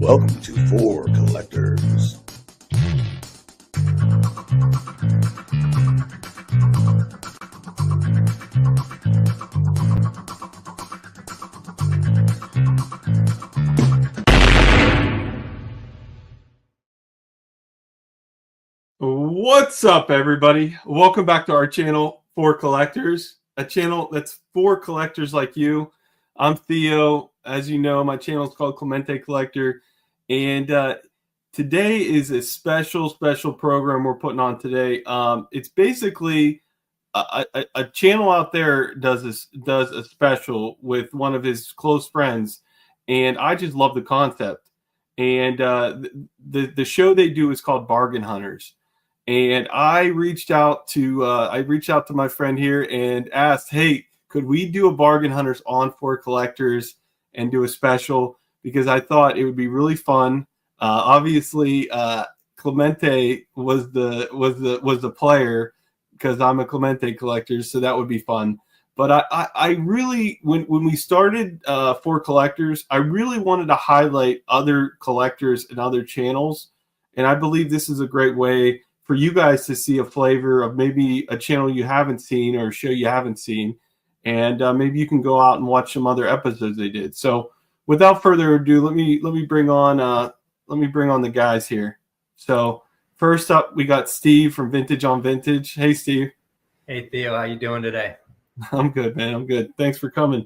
Welcome to For Collectors. What's up, everybody? Welcome back to our channel, For Collectors, a channel that's for collectors like you. I'm Theo. As you know, my channel is called Clemente Collector, and today is a special program we're putting on today. It's basically a channel out there does a special with one of his close friends, and I just love the concept. And the show they do is called Bargain Hunters. And I reached out to my friend here and asked, hey, could we do a Bargain Hunters on For Collectors and do a special? Because I thought it would be really fun. Obviously, Clemente was the player because I'm a Clemente collector, so that would be fun. But I really, when we started For Collectors, I really wanted to highlight other collectors and other channels. And I believe this is a great way for you guys to see a flavor of maybe a channel you haven't seen or a show you haven't seen. And maybe you can go out and watch some other episodes they did. So without further ado, let me bring on the guys here. So first up, we got Steve from Vintage on Vintage. Hey, Steve. Hey, Theo. How you doing today? I'm good, man. I'm good. Thanks for coming.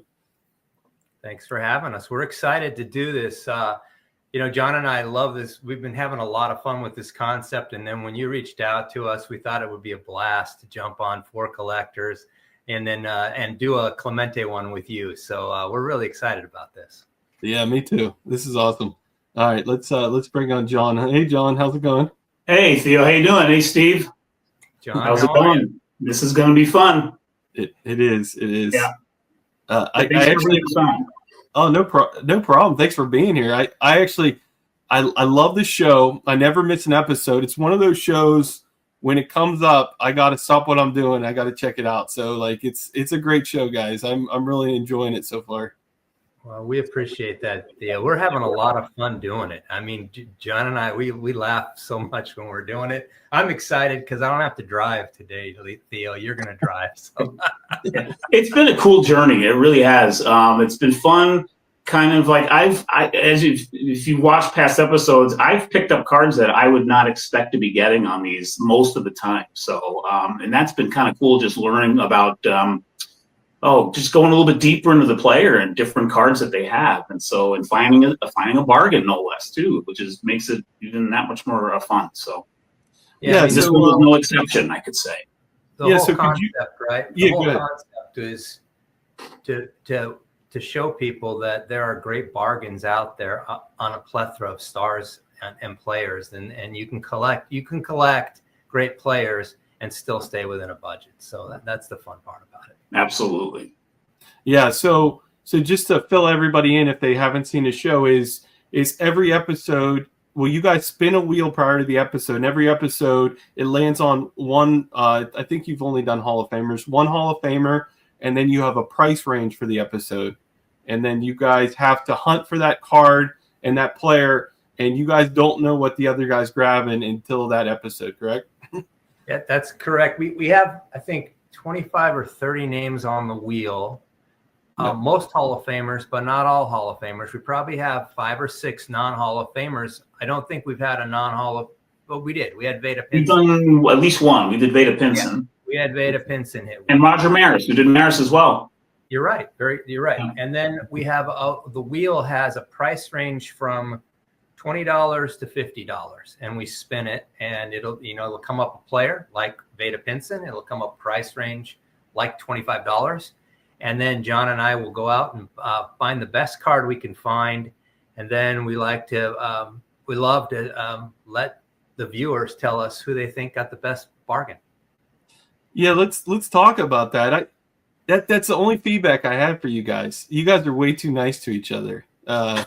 Thanks for having us. We're excited to do this. John and I love this. We've been having a lot of fun with this concept. And then when you reached out to us, we thought it would be a blast to jump on For Collectors and then and do a Clemente one with you. So we're really excited about this. Yeah, me too. This is awesome. All right, let's bring on John. Hey, John, how's it going? Hey, Theo, how you doing? Hey, Steve. John, how's it going? This is going to be fun. It is. Yeah. I actually. Oh, no problem. Thanks for being here. I love the show. I never miss an episode. It's one of those shows when it comes up, I got to stop what I'm doing. I got to check it out. So like, it's a great show, guys. I'm really enjoying it so far. Well, we appreciate that, Theo. We're having a lot of fun doing it. I mean, John and I, we laugh so much when we're doing it. I'm excited because I don't have to drive today, Theo. You're going to drive. So. It's been a cool journey. It really has. It's been fun. Kind of like if you watch past episodes, I've picked up cards that I would not expect to be getting on these most of the time. So, and that's been kind of cool, just learning about, just going a little bit deeper into the player and different cards that they have. And so, and finding a bargain, no less, too, which makes it even that much more fun. So, yeah, this one was no exception, I could say. The whole concept, right? The whole concept is to show people that there are great bargains out there on a plethora of stars and players, and you can collect great players and still stay within a budget. So that's the fun part about it. Absolutely. Yeah. So just to fill everybody in, if they haven't seen the show, is every episode. Well, you guys spin a wheel prior to the episode, and every episode it lands on one. I think you've only done Hall of Famers, one Hall of Famer, and then you have a price range for the episode. And then you guys have to hunt for that card and that player, and you guys don't know what the other guy's grabbing until that episode, correct? Yeah, that's correct. We have, I think, 25 or 30 names on the wheel. Most Hall of Famers, but not all Hall of Famers. We probably have 5 or 6 non-Hall of Famers. I don't think we've had a non-Hall of, but we did. We had Veda Pinson. We've done at least one. We did Veda Pinson. Yeah, we had Veda Pinson hit. And Roger Maris. We did Maris as well. You're right. You're right. Yeah. And then we have the wheel has a price range from $20 to $50, and we spin it, and it'll come up a player like Veda Pinson. It'll come up price range like $25, and then John and I will go out and find the best card we can find, and then we love to let the viewers tell us who they think got the best bargain. Yeah, let's talk about that. That's the only feedback I have for you guys. You guys are way too nice to each other. I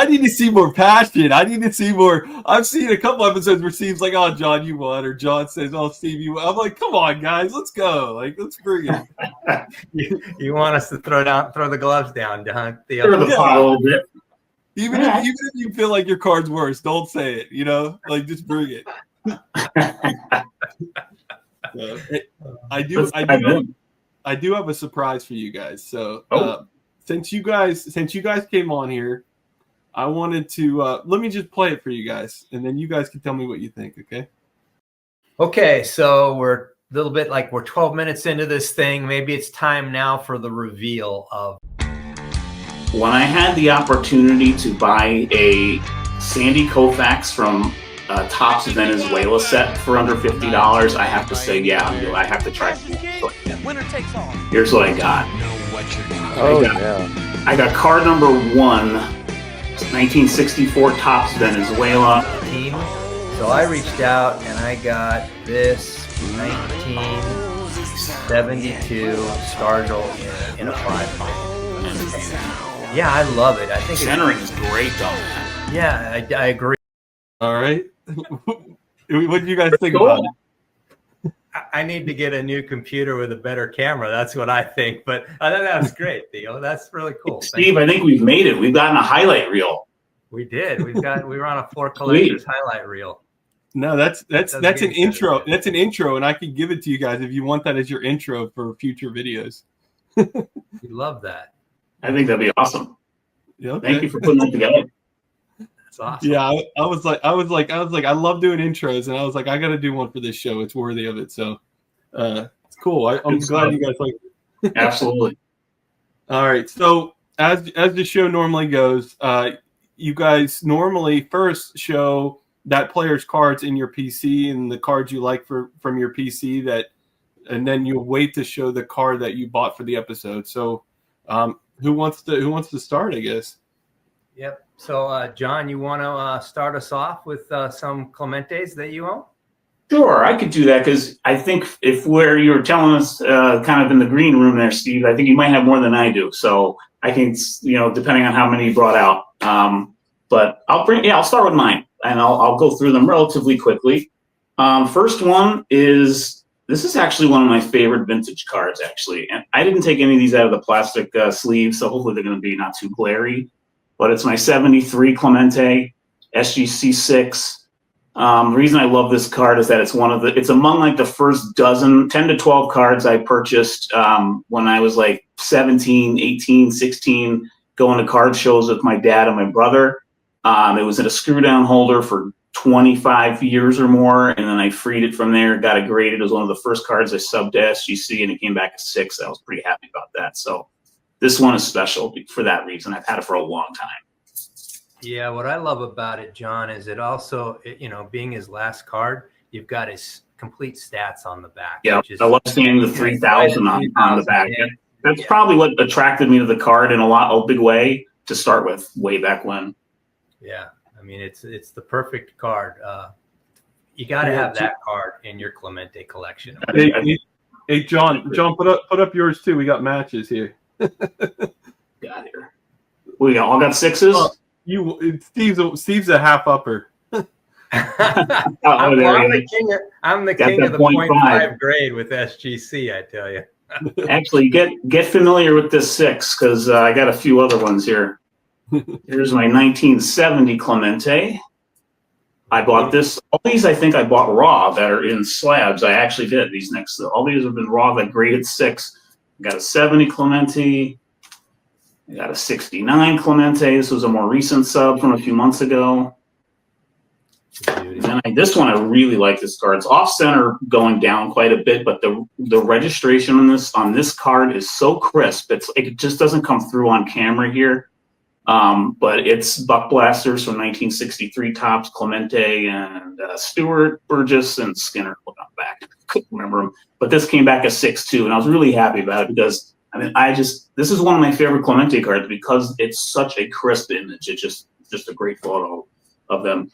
need to see more passion. I need to see more. I've seen a couple episodes where Steve's like, "Oh, John, you won," or John says, "Oh, Steve, you won." I'm like, "Come on, guys, let's go. Like, let's bring it." You want us to throw the gloves down, Theo? Throw the pot a little bit. Even if you feel like your card's worse, don't say it. You know, like just bring it. I do have a surprise for you guys. So since you guys came on here, I wanted to let me just play it for you guys, and then you guys can tell me what you think. Okay. Okay, so we're a little bit like we're 12 minutes into this thing. Maybe it's time now for the reveal of. When I had the opportunity to buy a Sandy Koufax from Topps Venezuela set for under $50, I have to say, yeah, I have to try. Here's what I got. I got card number 1, 1964 Topps Venezuela. So I reached out and I got this 1972 Stargell in a 5. Yeah, I love it. I think centering is great on that. Yeah, I agree. All right. What do you guys think about it? I need to get a new computer with a better camera. That's what I think. But I thought that was great, Theo. That's really cool. Steve, I think we've made it. We've gotten a highlight reel. We did. We were on a Four Collectors highlight reel. No, that's an intro. That's an intro, and I can give it to you guys if you want that as your intro for future videos. We love that. I think that'd be awesome. Yeah, okay. Thank you for putting that together. That's awesome. Yeah, I was like, I love doing intros, and I was like, I got to do one for this show. It's worthy of it. So, it's cool. I'm glad you guys like it. Absolutely. All right. So as the show normally goes, you guys normally first show that player's cards in your PC and the cards you like from your PC and then you wait to show the card that you bought for the episode. So, who wants to start? I guess. Yep. So, John, you want to start us off with some Clementes that you own? Sure, I could do that because I think if where you were telling us kind of in the green room there, Steve, I think you might have more than I do. So I can, depending on how many you brought out. But I'll start with mine and I'll go through them relatively quickly. First one this is actually one of my favorite vintage cards, actually. And I didn't take any of these out of the plastic sleeve, so hopefully they're going to be not too glary. But it's my 73 Clemente SGC 6. The reason I love this card is that it's among like the first 10 to 12 cards I purchased when I was like 17, 18, 16, going to card shows with my dad and my brother. It was in a screw down holder for 25 years or more, and then I freed it from there, got it graded. It was one of the first cards I subbed to SGC, and it came back a 6. I was pretty happy about that. So this one is special for that reason. I've had it for a long time. Yeah, what I love about it, John, is it also, being his last card, you've got his complete stats on the back. Yeah, I love seeing the 3,000 on the back. Yeah. That's probably what attracted me to the card in a big way to start with way back when. Yeah, I mean, it's the perfect card. You got to have that card in your Clemente collection. Hey, John, put up yours too. We got matches here. Got here. We all got 6s. Steve's a half upper. I'm the king of the 0.5 grade with SGC, I tell you. Actually, get familiar with this 6 because I got a few other ones here. Here's my 1970 Clemente. I bought this. All these I think I bought raw that are in slabs. I actually did these next. All these have been raw that graded 6. I got a 70 Clemente. I got a 69 Clemente. This was a more recent sub from a few months ago. And this one, I really like this card. It's off center going down quite a bit, but the registration on this card is so crisp. It just doesn't come through on camera here. But it's Buck Blasters from 1963 Topps, Clemente and Stewart, Burgess, and Skinner. Look on the back. Couldn't remember them. But this came back a 6-2, and I was really happy about it because this is one of my favorite Clemente cards because it's such a crisp image. It's just a great photo of them.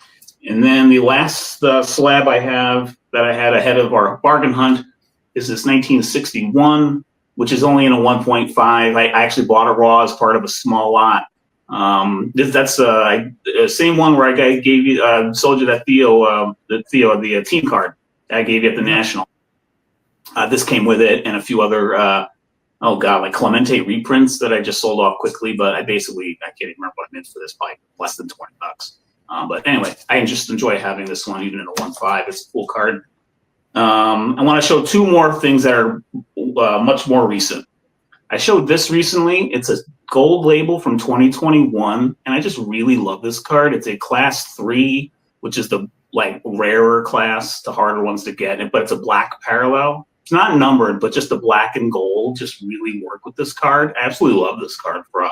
And then the last slab I have that I had ahead of our bargain hunt is this 1961, which is only in a 1.5. I actually bought it raw as part of a small lot. That's the same one where I gave you, sold you that Theo, the team card I gave you at the National. This came with it and a few other oh god, like Clemente reprints that I just sold off quickly, but I can't even remember what I meant for this, probably less than $20. But anyway, I just enjoy having this one, even in a 1.5. It's a cool card. I want to show two more things that are much more recent. I showed this recently. It's a gold label from 2021, and I just really love this card. It's a Class 3, which is the like rarer class, the harder ones to get, but it's a black parallel. It's not numbered, but just the black and gold just really work with this card. I absolutely love this card for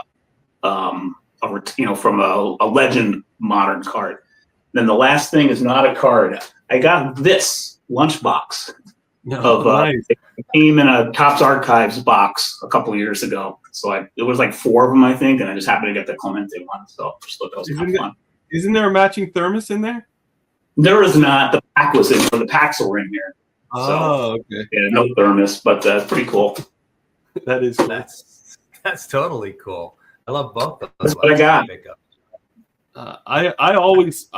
from a legend modern card. Then the last thing is not a card. I got this lunchbox Nice. it came in a Topps Archives box a couple of years ago. So it was like 4 of them, I think, and I just happened to get the Clemente one. So I just thought that was kind of fun. Isn't there a matching thermos in there? There is not. The pack was in, or the packs were in here. Oh, okay. Yeah, no thermos, but pretty cool. That is cool. That's totally cool. I love both of That's those. what I got. I always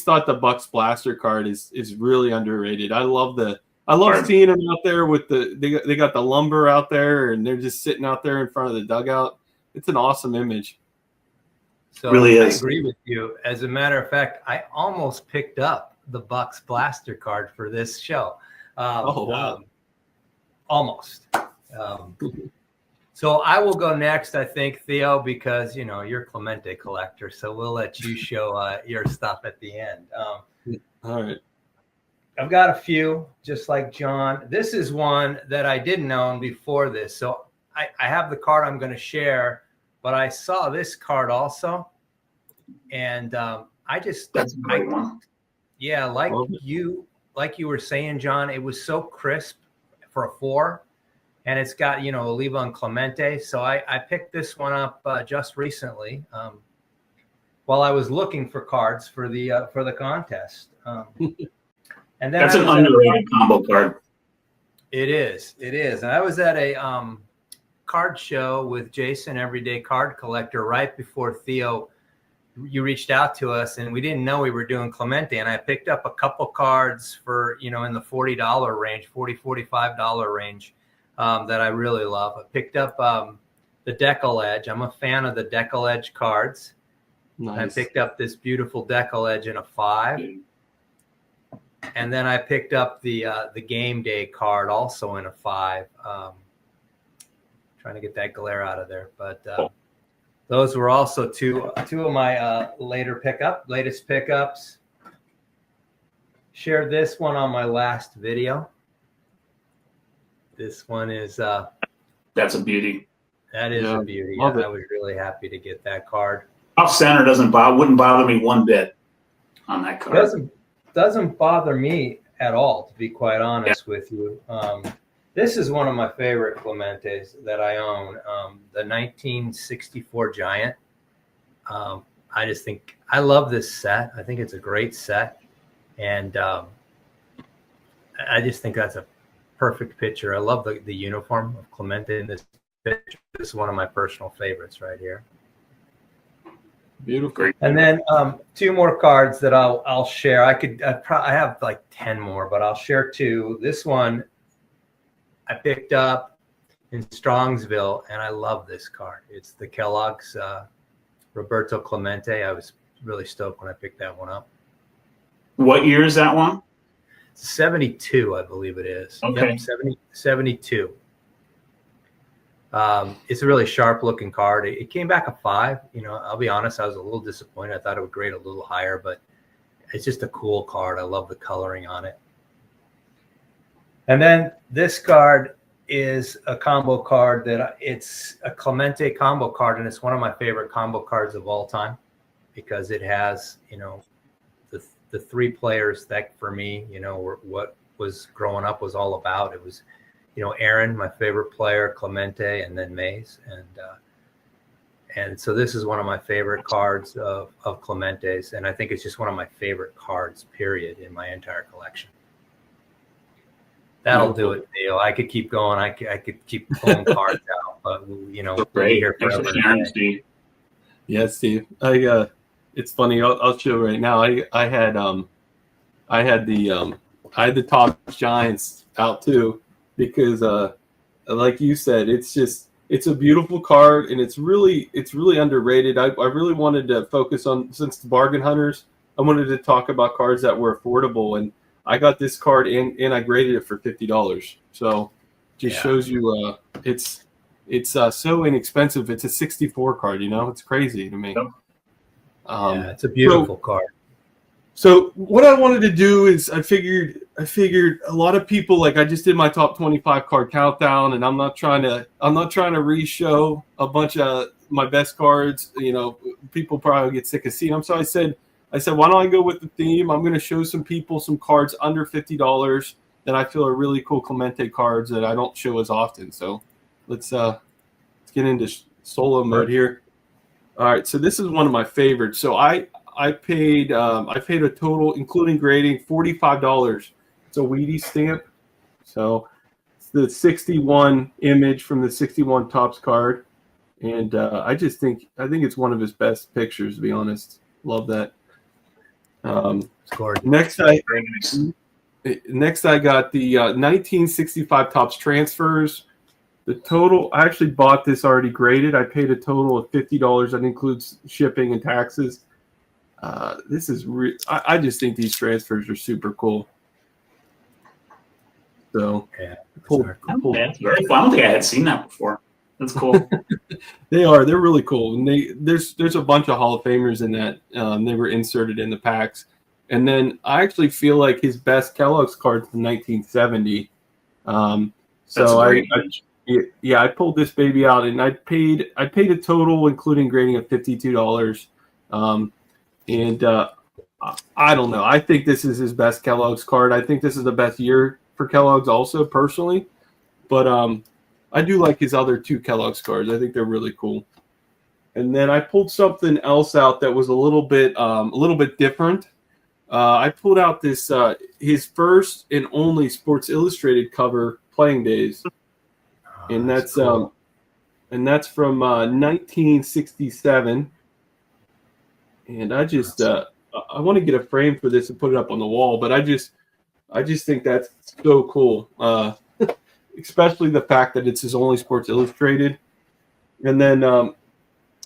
thought the Bucks Blaster card is really underrated. I love seeing them out there with they got the lumber out there and they're just sitting out there in front of the dugout. It's an awesome image. So really I is. agree with you. As a matter of fact, I almost picked up the Bucks Blaster card for this show. Oh wow! Almost. So I will go next, I think, Theo, because you're a Clemente collector, so we'll let you show your stuff at the end. All right. I've got a few, just like John. This is one that I didn't own before this, so I have the card I'm going to share, but I saw this card also, and That's a great one. Yeah, like you were saying, John, it was so crisp for a 4. And it's got, Oliva and Clemente. So I picked this one up just recently while I was looking for cards for the contest. And then that's an underrated combo card. It is. And I was at a card show with Jason, Everyday Card Collector, right before Theo, you reached out to us, and we didn't know we were doing Clemente. And I picked up a couple cards for, in the $40 range, $45 range. That I really love. I picked up the Decal Edge. I'm a fan of the Decal Edge cards. Nice. I picked up this beautiful Decal Edge in a 5. And then I picked up the Game Day card also in a 5. Trying to get that glare out of there. But those were also two of my latest pickups. Shared this one on my last video. This one is that's a beauty. That is a beauty. I was really happy to get that card. Off center wouldn't bother me one bit on that card. Doesn't bother me at all, to be quite honest with you. This is one of my favorite Clementes that I own. The 1964 Giant. I just think I love this set. I think it's a great set, and I just think that's a perfect picture. I love the uniform of Clemente in this picture. This is one of my personal favorites right here. Beautiful. And then 2 more cards that I'll share. I have like 10 more, but I'll share 2. This one I picked up in Strongsville, and I love this card. It's the Kellogg's Roberto Clemente. I was really stoked when I picked that one up. What year is that one? 72, I believe it is. Okay. Yep, 72. It's a really sharp looking card. It came back a 5. I'll be honest, I was a little disappointed. I thought it would grade a little higher, but it's just a cool card. I love the coloring on it. And then this card is a combo card it's a Clemente combo card, and it's one of my favorite combo cards of all time because it has, the 3 players that for me, were what was growing up was all about. It was, Aaron, my favorite player, Clemente, and then Mays. And so this is one of my favorite cards of Clemente's. And I think it's just one of my favorite cards, period, in my entire collection. That'll do it, Theo. I could keep going. I could keep pulling cards out, but we'll be here forever. Yeah, Steve. It's funny. I'll show right now. I had the Topps Giants out too because like you said, it's a beautiful card, and it's really underrated. I really wanted to focus on, since the bargain hunters, I wanted to talk about cards that were affordable, and I got this card and I graded it for $50. So just shows you it's so inexpensive. It's a 64 card, it's crazy to me. It's a beautiful card. So what I wanted to do is I figured a lot of people, like, I just did my top 25 card countdown, and I'm not trying to re-show a bunch of my best cards. People probably get sick of seeing them. So I said, why don't I go with the theme? I'm going to show some people some cards under $50 that I feel are really cool Clemente cards that I don't show as often. So let's get into solo mode here. All right, so this is one of my favorites. So I paid a total, including grading, $45. It's a Wheaties stamp. So it's the 61 image from the 61 Topps card, and I think it's one of his best pictures, to be honest. Love that. Next I got the 1965 Topps transfers. The total, I actually bought this already graded. I paid a total of $50. That includes shipping and taxes. This is I just think these transfers are super cool. So That's very fun. I don't think I had seen that before. That's cool. They're really cool. And there's a bunch of Hall of Famers in that. They were inserted in the packs. And then I actually feel like his best Kellogg's card's from 1970. I pulled this baby out, and I paid a total, including grading, of $52. I don't know. I think this is his best Kellogg's card. I think this is the best year for Kellogg's also, personally. But I do like his other two Kellogg's cards. I think they're really cool. And then I pulled something else out that was a little bit different. I pulled out this his first and only Sports Illustrated cover, Playing Days. And that's cool. And that's from 1967. And I just I want to get a frame for this and put it up on the wall, but I just think that's so cool. Especially the fact that it's his only Sports Illustrated. And then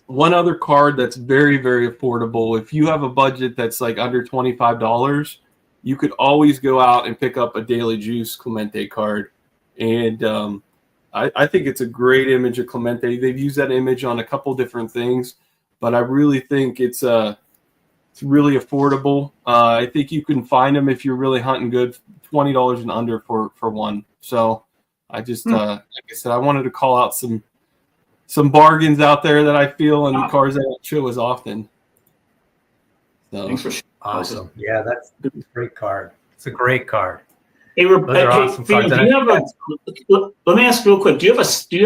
one other card that's very, very affordable. If you have a budget that's like under $25, you could always go out and pick up a Daily Juice Clemente card. And I think it's a great image of Clemente. They've used that image on a couple different things, but I really think it's really affordable. I think you can find them if you're really hunting good, $20 and under for one. So I just like I said, I wanted to call out some bargains out there that I feel, and cars that I don't show as often. So thanks for awesome. Yeah, that's a great card. It's a great card. Hey, awesome cards. Let me ask real quick. Do you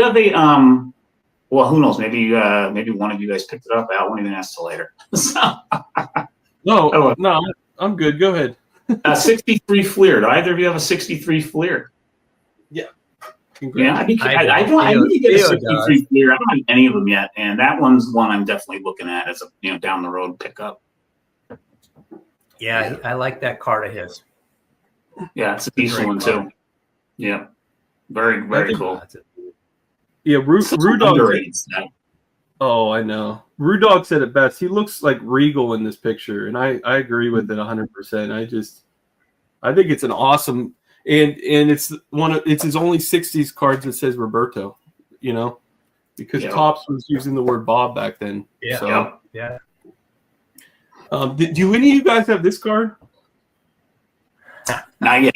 have a well, who knows? Maybe one of you guys picked it up. I won't even ask till later. No, I'm good. Go ahead. 63 Fleer. Do either of you have a 63 Fleer? Yeah. Yeah, I need to get a 63 Fleer. I don't have any of them yet, and that one's one I'm definitely looking at as a down the road pickup. Yeah, I like that card of his. Yeah, it's a decent one too. Yeah, very, very cool. Yeah, Rudog. Oh, I know. Rudog said it best. He looks like regal in this picture, and I agree with it 100%. I think it's an awesome, and it's his only 60s cards that says Roberto, because Topps was using the word Bob back then. Yeah. So, yeah. Do any of you guys have this card? Not yet.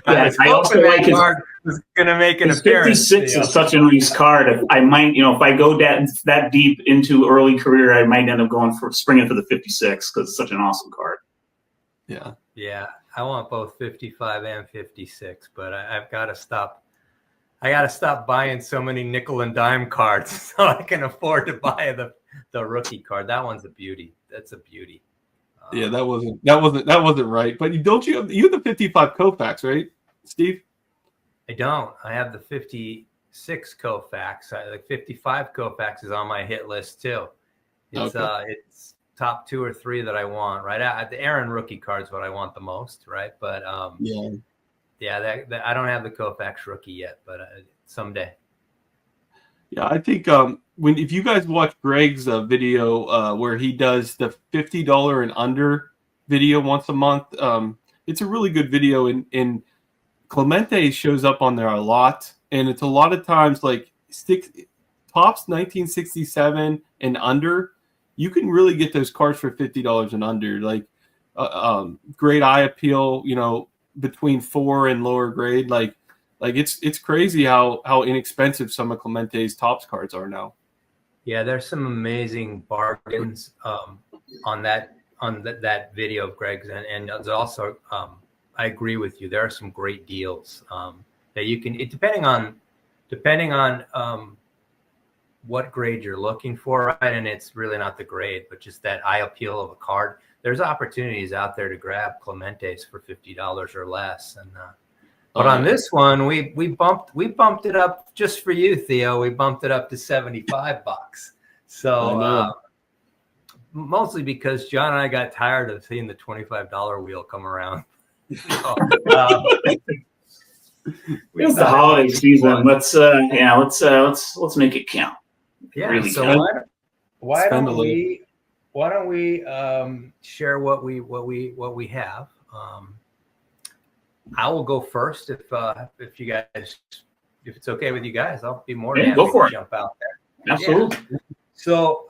I also like his card was going to make an appearance. 56 is such a nice card. I might, if I go that deep into early career, I might end up springing for the 56 because it's such an awesome card. Yeah. Yeah. I want both 55 and 56, but I've got to stop. I got to stop buying so many nickel and dime cards so I can afford to buy the rookie card. That one's a beauty. That's a beauty. Yeah, that wasn't right. But don't you have the 55 Koufax, right, Steve? I don't. I have the 56 Koufax. The 55 Koufax is on my hit list too. It's it's top 2 or 3 that I want. Right, the Aaron rookie card is what I want the most. Right, but Yeah, that I don't have the Koufax rookie yet, but someday. Yeah, I think if you guys watch Greg's video where he does the $50 and under video once a month, it's a really good video. And Clemente shows up on there a lot, and it's a lot of times like tops 1967 and under. You can really get those cards for $50 and under. Like great eye appeal, between 4 and lower grade. Like it's crazy how inexpensive some of Clemente's Topps cards are now. Yeah, there's some amazing bargains on that video of Greg's, and there's also I agree with you. There are some great deals that you can, depending on what grade you're looking for, right? And it's really not the grade, but just that eye appeal of a card. There's opportunities out there to grab Clemente's for $50 or less, and but on this one, we bumped it up just for you, Theo. We bumped it up to $75. So mostly because John and I got tired of seeing the $25 wheel come around. It's the holiday season. Let's make it count. Yeah. Really so why don't we share what we have? I will go first if you guys, if it's okay with you guys. I'll be more than happy to jump out there. Absolutely. Yeah. So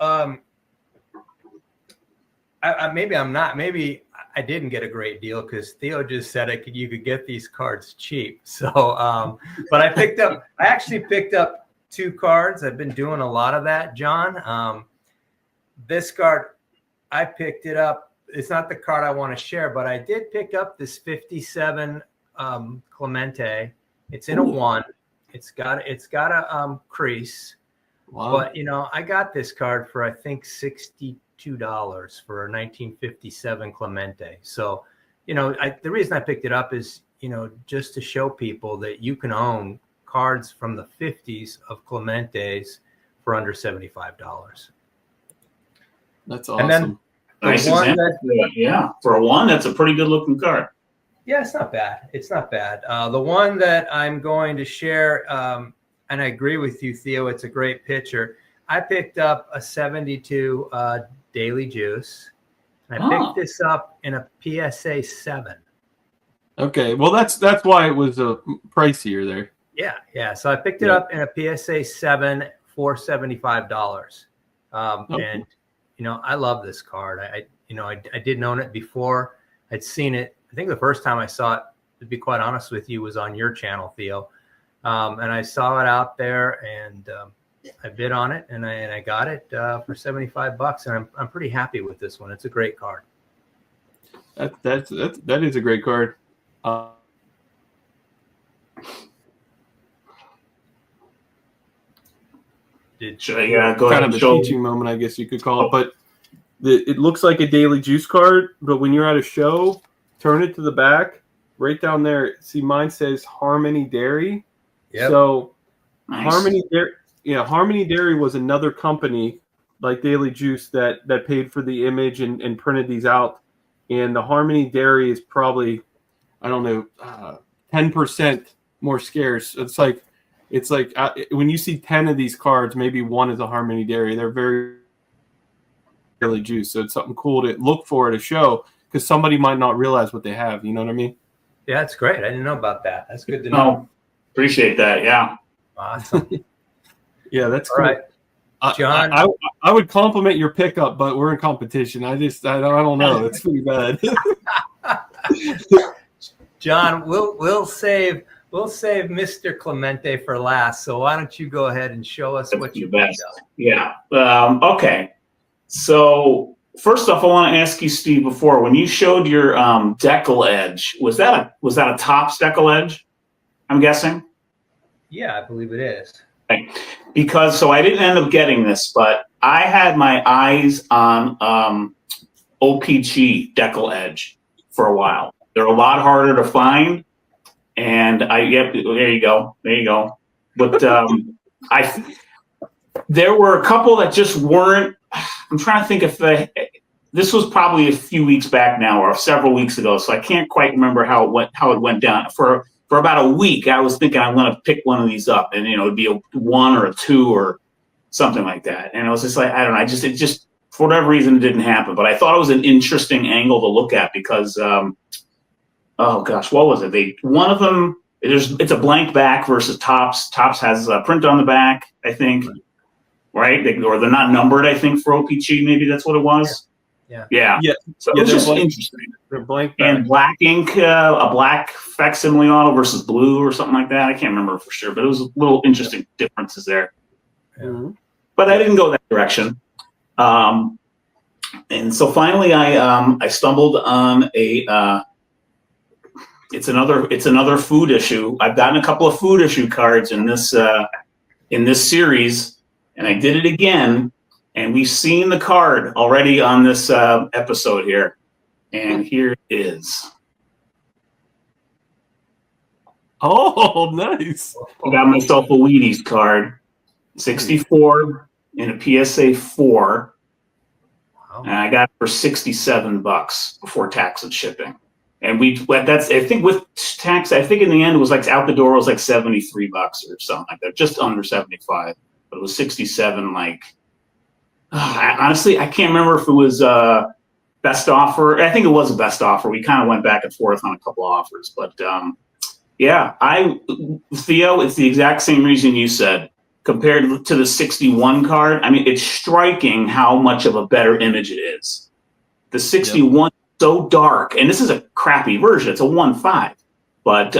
maybe I didn't get a great deal because Theo just said you could get these cards cheap. So but I actually picked up 2 cards. I've been doing a lot of that, John. This card, I picked it up. It's not the card I want to share, but I did pick up this 57 Clemente. It's in a 1. It's got a crease. Wow. But I got this card for I think $62 for a 1957 Clemente. So, the reason I picked it up is just to show people that you can own cards from the 50s of Clementes for under $75. That's awesome. And then nice example. For a 1, that's a pretty good looking card. Yeah, it's not bad. It's not bad. The one that I'm going to share, and I agree with you, Theo, it's a great picture. I picked up a 72 Daily Juice. And I picked this up in a PSA 7. Okay, well that's why it was pricier there. Yeah. So I picked it up in a PSA 7 for $75. And I love this card. I didn't own it before. I'd seen it. I think the first time I saw it, to be quite honest with you, was on your channel, Theo. And I saw it out there, and I bid on it, and I got it for $75, and I'm pretty happy with this one. It's a great card. That is a great card. Go kind ahead of and a show. teaching moment, I guess you could call it. But it looks like a Daily Juice card, but when you're at a show, turn it to the back. Right down there, see mine says Harmony Dairy. Yep. So Nice. Harmony Dairy was another company like Daily Juice that paid for the image and printed these out. And the Harmony Dairy is probably, I don't know, 10% more scarce. It's like when you see 10 of these cards, maybe 1 is a Harmony Dairy. They're very Daily Juice, so it's something cool to look for at a show because somebody might not realize what they have. You know what I mean? Yeah, that's great. I didn't know about that. That's good to know. Appreciate that. Yeah. Awesome. Yeah, that's All cool. right. John, I would compliment your pickup, but we're in competition. I don't know. It's pretty bad. John, we'll save Mr. Clemente for last. So why don't you go ahead and show us what you picked up? Yeah. Okay. So first off, I want to ask you, Steve, before when you showed your decal edge, was that a Topps decal edge? I'm guessing. Yeah, I believe it is. Okay. Because so I didn't end up getting this, but I had my eyes on OPG decal edge for a while. They're a lot harder to find, and there you go. But there were a couple that just weren't. I'm trying to think if this was probably a few weeks back now or several weeks ago, so I can't quite remember how it went down. For for about a week, I was thinking I'm going to pick one of these up, and it'd be a 1 or a 2 or something like that. And I was just like, I don't know, it just for whatever reason it didn't happen. But I thought it was an interesting angle to look at because, oh gosh, what was it? One of them, it's a blank back versus Topps. Topps has a print on the back, I think, right? Or they're not numbered, I think, for OPG. Maybe that's what it was. Yeah. So it was just interesting. They're blank back. And black ink, a black facsimile auto versus blue or something like that. I can't remember for sure, but it was a little interesting differences there. Mm-hmm. But I didn't go that direction. And so finally, I stumbled on it's another food issue. I've gotten a couple of food issue cards in this series, and I did it again. And we've seen the card already on this episode here, and here it is. Oh, nice! I got myself a Wheaties card, 64 in a PSA 4. Wow. And I got it for $67 before tax and shipping. And I think with tax, I think in the end it was like out the door, it was like $73 or something like that, just under 75. But it was 67. Honestly, I can't remember if it was best offer. I think it was a best offer. We kind of went back and forth on a couple of offers, but yeah, Theo, it's the exact same reason you said. Compared to the 61 card, I mean, it's striking how much of a better image it is. The 61 is so dark, and this is a crappy version. It's a 1.5, but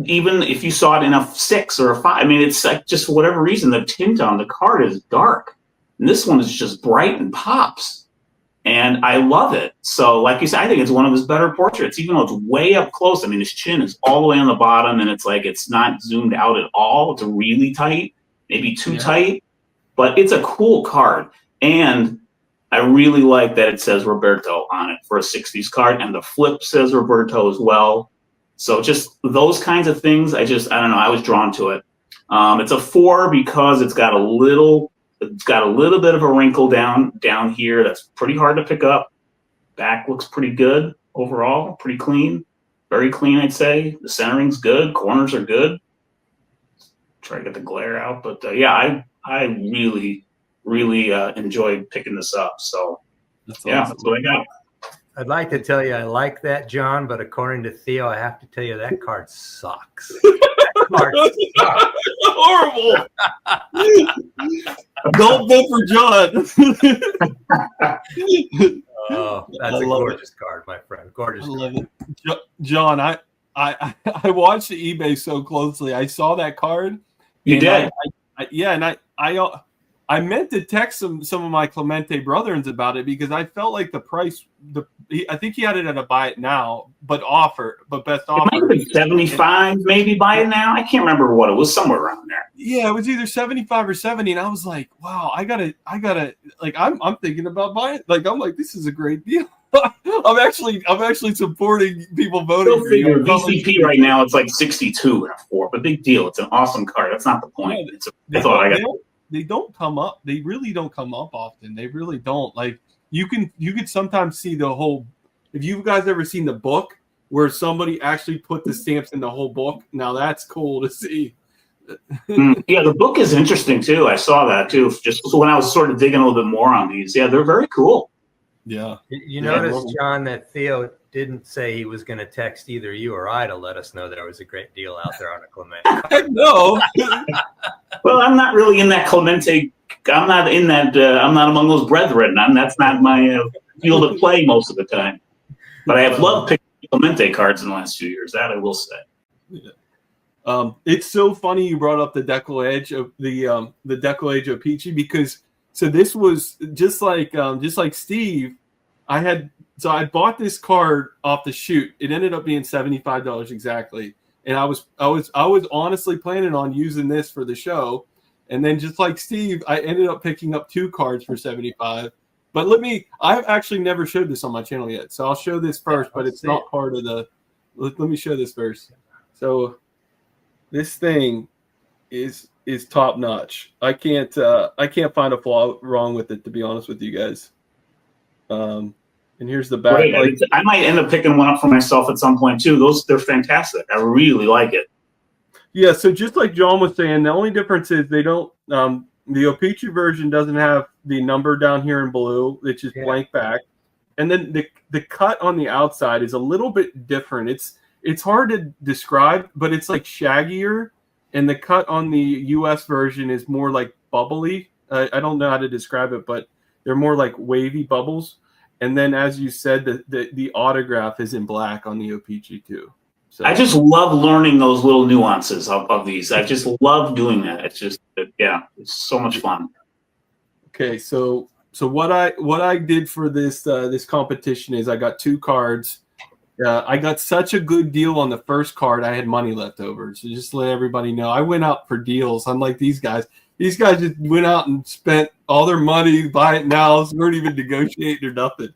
even if you saw it in a 6 or a 5, I mean, it's like just for whatever reason, the tint on the card is dark, and this one is just bright and pops, and I love it. So, like you said, I think it's one of his better portraits, even though it's way up close. I mean, his chin is all the way on the bottom, and it's like it's not zoomed out at all. It's really tight, maybe too tight, but it's a cool card. And I really like that it says Roberto on it for a 60s card, and the flip says Roberto as well. So just those kinds of things, I don't know, I was drawn to it. It's a 4 because it's got a little bit of a wrinkle down here that's pretty hard to pick up. Back looks pretty good overall, pretty clean, very clean, I'd say. The centering's good, corners are good. Try to get the glare out, but yeah, I really enjoyed picking this up. So that's what I got. I'd like to tell you I like that, John, but according to Theo, I have to tell you that card sucks. That card sucks. Horrible. Don't vote for John. Oh, that's a gorgeous card, my friend. Gorgeous. I love it. John, I watched the eBay so closely. I saw that card. You did? I meant to text some of my Clemente brethrens about it because I felt like the price. I think he had it at a buy it now, but best offer. It might be 75, maybe buy it now. I can't remember what it was, somewhere around there. Yeah, it was either 75 or 70, and I was like, wow, I gotta. Like, I'm thinking about buying. Like, I'm like, this is a great deal. I'm actually supporting people voting. Go figure. VCP right now, it's like 62 and a 4, but big deal. It's an awesome card. That's not the point. They don't come up. They really don't come up often. They really don't. Like you could sometimes see the whole. If you guys ever seen the book where somebody actually put the stamps in the whole book, now that's cool to see. Yeah, the book is interesting too. I saw that too. Just when I was sort of digging a little bit more on these. Yeah, they're very cool. Yeah. You notice, John, that Theo didn't say he was going to text either you or I to let us know there was a great deal out there on a Clemente. No. Well, I'm not really in that Clemente. I'm not in that. I'm not among those brethren. That's not my field of play most of the time. But I have loved picking Clemente cards in the last few years. That I will say. Yeah. It's so funny you brought up the decollage of the decollage of Peachy because this was just like Steve. I bought this card off the shoot. It ended up being $75 exactly. And I was honestly planning on using this for the show. And then just like Steve, I ended up picking up 2 cards for $75. But I've actually never showed this on my channel yet. So I'll show this first, but it's not part of the, let me show this first. So this thing is top notch. I can't find a flaw wrong with it, to be honest with you guys. And here's the back. Great. Like, I might end up picking one up for myself at some point too. They're fantastic. I really like it. yeah, so just like John was saying, the only difference is they don't. The Opeachy version doesn't have the number down here in blue. It's just blank back, and then the cut on the outside is a little bit different. It's hard to describe, but it's like shaggier, and the cut on the US version is more like bubbly. I don't know how to describe it, but they're more like wavy bubbles. And then, as you said, the autograph is in black on the Opeachy too. So I just love learning those little nuances of these. I just love doing that. It's just, it's so much fun. okay. So what I did for this this competition is I got 2 cards. I got such a good deal on the first card, I had money left over. So just to let everybody know, I went out for deals. Unlike these guys. These guys just went out and spent all their money, buy it now. So weren't even negotiating or nothing.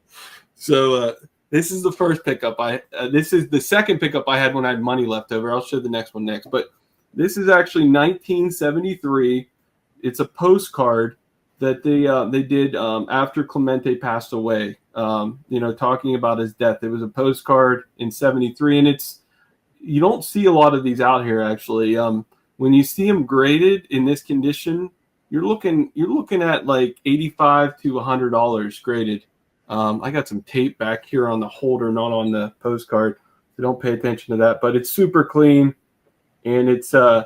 So this is the first pickup. This is the second pickup I had when I had money left over. I'll show the next one next. But this is actually 1973. It's a postcard that they did after Clemente passed away. Talking about his death. It was a postcard in '73, and you don't see a lot of these out here actually. When you see them graded in this condition, you're looking at like $85 to $100 graded. I got some tape back here on the holder, not on the postcard, so don't pay attention to that. But it's super clean, and it's I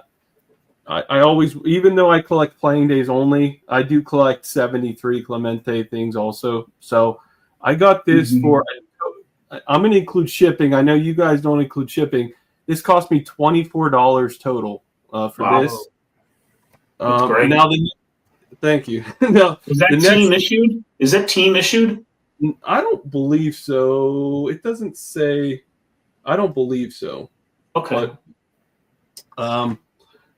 always, even though I collect playing days only, I do collect 73 Clemente things also. So I got this for. I'm going to include shipping. I know you guys don't include shipping. This cost me $24 total for this. That's great. Now, thank you. Now, is that team issued? Is that team issued? I don't believe so. It doesn't say. I don't believe so. Okay. But,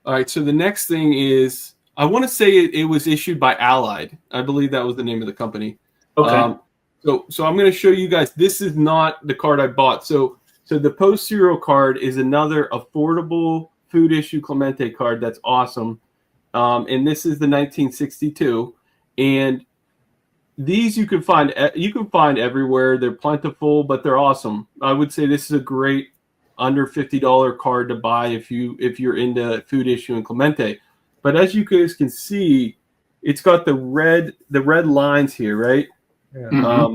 all right. So the next thing is, I want to say it was issued by Allied. I believe that was the name of the company. Okay. So I'm going to show you guys. This is not the card I bought. So the post serial card is another affordable food issue Clemente card that's awesome. And this is the 1962. And these you can find everywhere. They're plentiful, but they're awesome. I would say this is a great under $50 card to buy if you're into food issue and Clemente. But as you guys can see, it's got the red lines here, right? Yeah.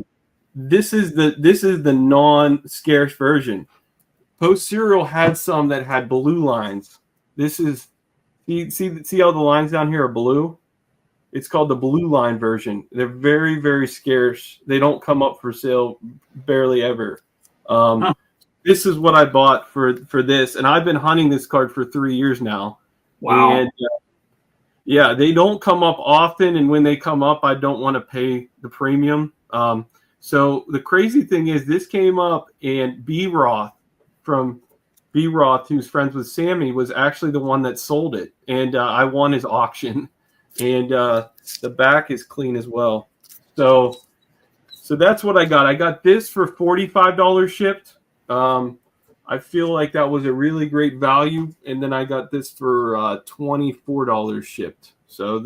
This is the non-scarce version. Post serial had some that had blue lines. This is see how the lines down here are blue? It's called the blue line version. They're very, very scarce. They don't come up for sale barely ever. This is what I bought for this, and I've been hunting this card for 3 years now. Wow. And yeah, they don't come up often, and when they come up, I don't want to pay the premium. So the crazy thing is, this came up, and B-Roth from B-Roth, who's friends with Sammy, was actually the one that sold it, and I won his auction. And the back is clean as well. So that's what I got. I got this for $45 shipped. I feel like that was a really great value. And then I got this for $24 shipped. So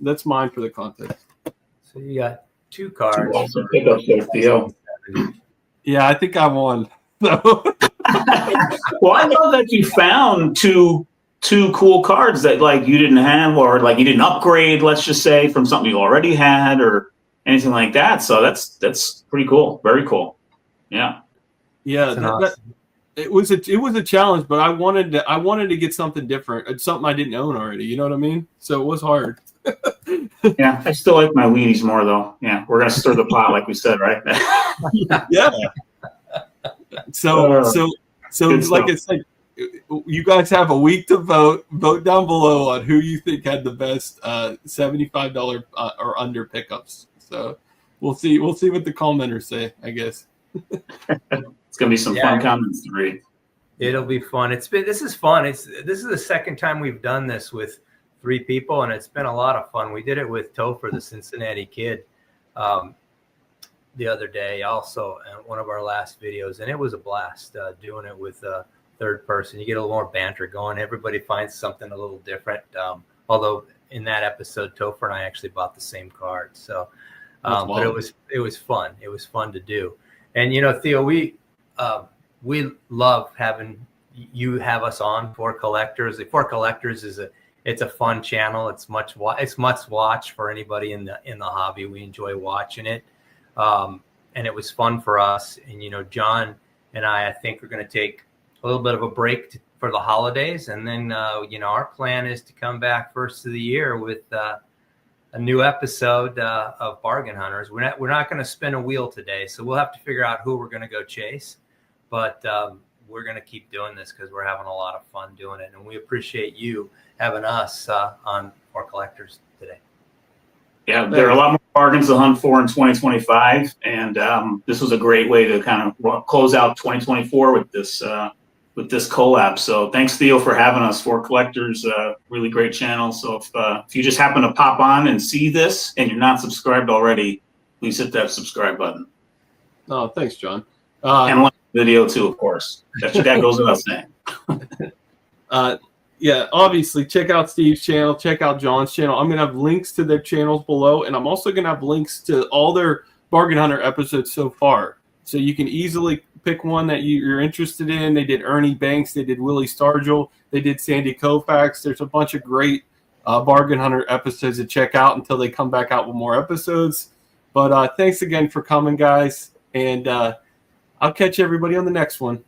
that's mine for the contest. So you got 2 cards. Awesome pickup there, Theo. Yeah, I think I won. So. Well, I love that you found two cool cards that like you didn't have, or like you didn't upgrade, let's just say, from something you already had or anything like that. So that's pretty cool. Very cool. Yeah. Yeah. It was a challenge, but I wanted to get something different. It's something I didn't own already. You know what I mean? So it was hard. Yeah. I still like my Wheaties more though. Yeah. We're going to stir the pot like we said, right? Yeah. So like I said, you guys have a week to vote. Vote down below on who you think had the best $75 or under pickups. So we'll see what the commenters say, I guess. It's gonna be some fun comments to read. It'll be fun. This is fun. This is the second time we've done this with 3 people, and it's been a lot of fun. We did it with Topher, the Cincinnati kid, the other day, also in one of our last videos, and it was a blast doing it with a third person. You get a little more banter going. Everybody finds something a little different. Although in that episode, Topher and I actually bought the same card. So But it was fun. It was fun to do. And, you know, Theo, we love having you have us on For Collectors. The For Collectors it's a fun channel. It's much watch for anybody in the hobby. We enjoy watching it. And it was fun for us. And, you know, John and I think we're going to take a little bit of a break for the holidays. And then, you know, our plan is to come back first of the year with a new episode of Bargain Hunters. We're not going to spin a wheel today, so we'll have to figure out who we're going to go chase. But we're going to keep doing this because we're having a lot of fun doing it, and we appreciate you having us on For Collectors today. Yeah, there are a lot more bargains to hunt for in 2025, and this was a great way to kind of close out 2024 with this collab. So thanks, Theo, for having us. For Collectors, really great channel. So if you just happen to pop on and see this and you're not subscribed already, please hit that subscribe button. Oh, thanks, John. And like the video too, of course. That goes without saying. Yeah, obviously, check out Steve's channel, check out John's channel. I'm going to have links to their channels below, and I'm also going to have links to all their Bargain Hunter episodes so far. So you can easily pick one that you're interested in. They did Ernie Banks. They did Willie Stargell. They did Sandy Koufax. There's a bunch of great Bargain Hunter episodes to check out until they come back out with more episodes. But thanks again for coming, guys. And I'll catch everybody on the next one.